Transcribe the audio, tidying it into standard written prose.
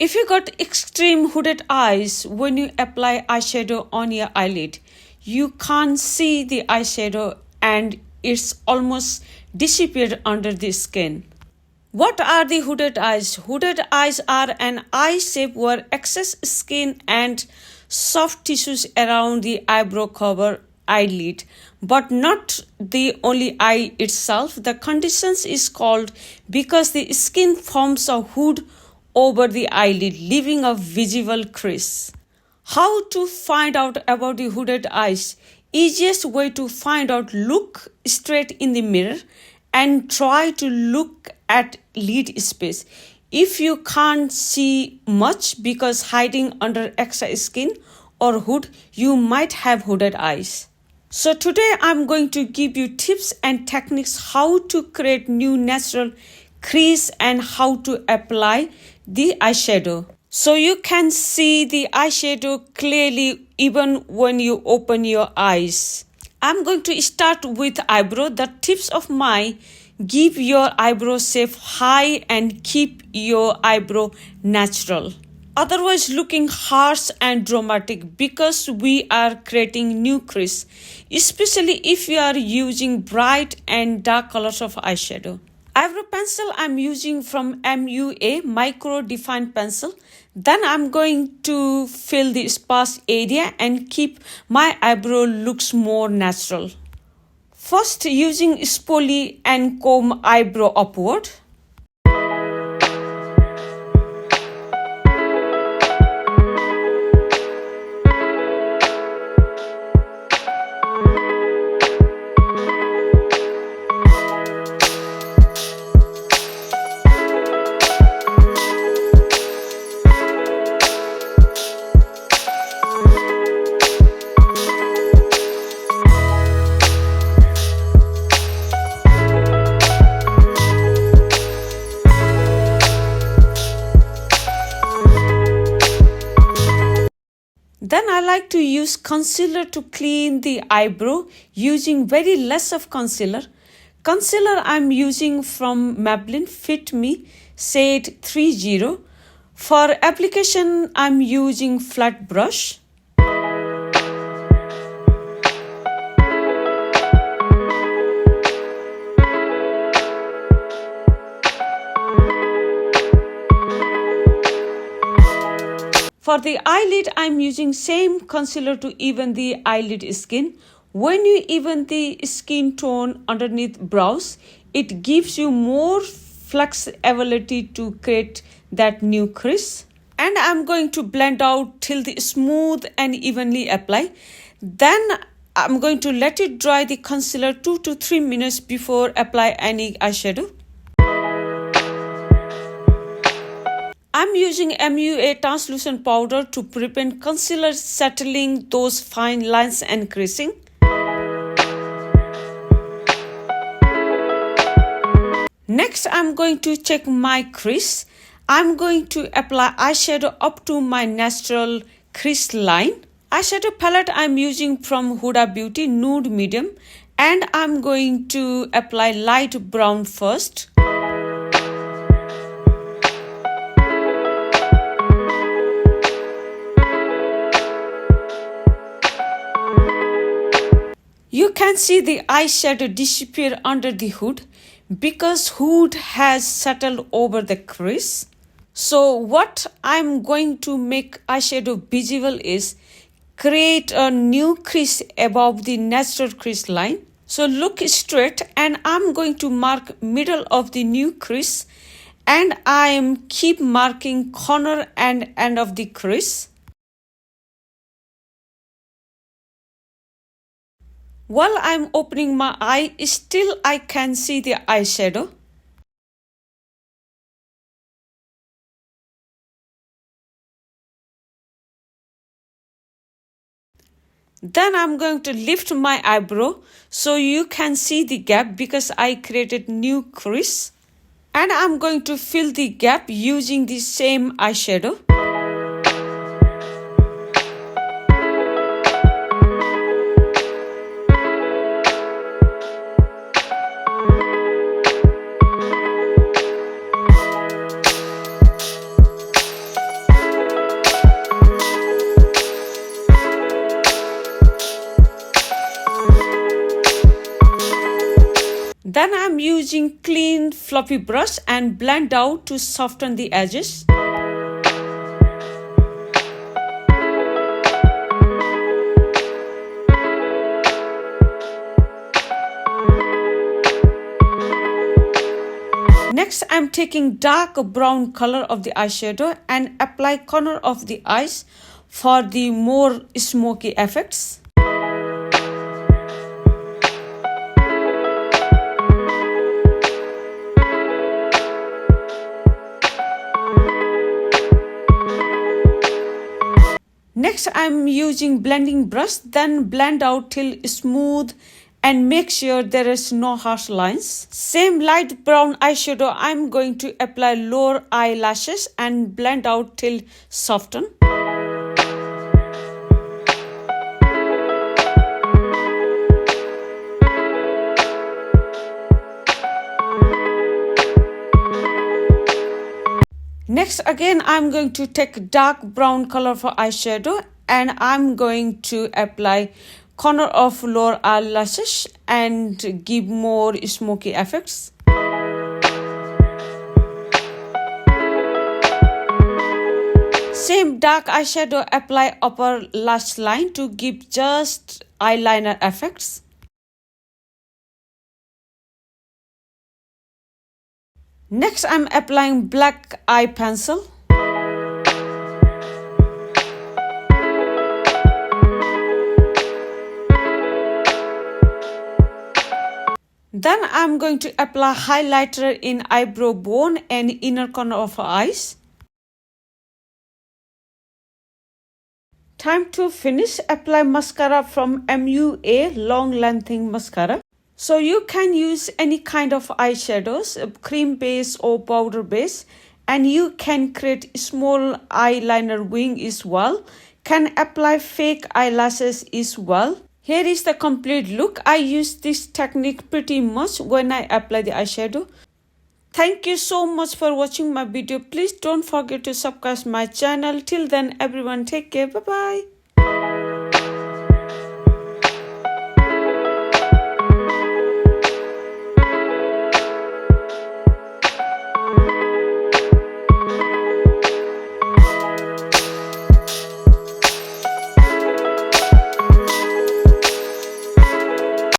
If you got extreme hooded eyes when you apply eyeshadow on your eyelid, you can't see the eyeshadow and it's almost disappeared under the skin. What are the hooded eyes? Hooded eyes are an eye shape where excess skin and soft tissues around the eyebrow cover eyelid, but not the only eye itself. The condition is called because the skin forms a hood over the eyelid, leaving a visible crease. How to find out about the hooded eyes? Easiest way to find out: look straight in the mirror and try to look at lid space. If you can't see much because hiding under extra skin or hood, you might have hooded eyes. So today I'm going to give you tips and techniques how to create new natural crease and how to apply the eyeshadow. So you can see the eyeshadow clearly even when you open your eyes. I'm going to start with eyebrow. The tips of mine: give your eyebrow shape high and keep your eyebrow natural. Otherwise looking harsh and dramatic because we are creating new crease, especially if you are using bright and dark colors of eyeshadow. Eyebrow pencil I'm using from MUA Micro Define Pencil. Then I'm going to fill the sparse area and keep my eyebrow looks more natural. First, using spoolie and comb eyebrow upward. Then I like to use concealer to clean the eyebrow using very less of concealer. Concealer I'm using from Maybelline Fit Me Shade 30. For application I'm using flat brush. For the eyelid, I'm using same concealer to even the eyelid skin. When you even the skin tone underneath brows, it gives you more flexibility to create that new crease. And I'm going to blend out till the smooth and evenly apply. Then I'm going to let it dry the concealer 2 to 3 minutes before apply any eyeshadow. I'm using MUA translucent powder to prevent concealer settling those fine lines and creasing. Next, I'm going to check my crease. I'm going to apply eyeshadow up to my natural crease line. Eyeshadow palette I'm using from Huda Beauty Nude Medium, and I'm going to apply light brown first. You can see the eyeshadow disappear under the hood because hood has settled over the crease. So what I'm going to make eyeshadow visible is create a new crease above the natural crease line. So look straight and I'm going to mark middle of the new crease and I am keep marking corner and end of the crease. While I'm opening my eye, still I can see the eyeshadow. Then I'm going to lift my eyebrow so you can see the gap because I created new crease. And I'm going to fill the gap using the same eyeshadow. Then I'm using clean fluffy brush and blend out to soften the edges. Next, I'm taking dark brown color of the eyeshadow and apply corner of the eyes for the more smoky effects. Next, I'm using blending brush, then blend out till smooth and make sure there is no harsh lines. Same light brown eyeshadow, I'm going to apply lower eyelashes and blend out till soften. Next, again, I'm going to take dark brown color for eyeshadow and I'm going to apply corner of lower eyelashes and give more smoky effects. Same dark eyeshadow, apply upper lash line to give just eyeliner effects. Next, I'm applying black eye pencil. Then I'm going to apply highlighter in eyebrow bone and inner corner of her eyes. Time to finish. Apply mascara from MUA long lengthening mascara. So you can use any kind of eyeshadows, cream base or powder base, and you can create small eyeliner wing as well. Can apply fake eyelashes as well. Here is the complete look. I use this technique pretty much when I apply the eyeshadow. Thank you so much for watching my video. Please don't forget to subscribe my channel. Till then, everyone, take care. Bye bye.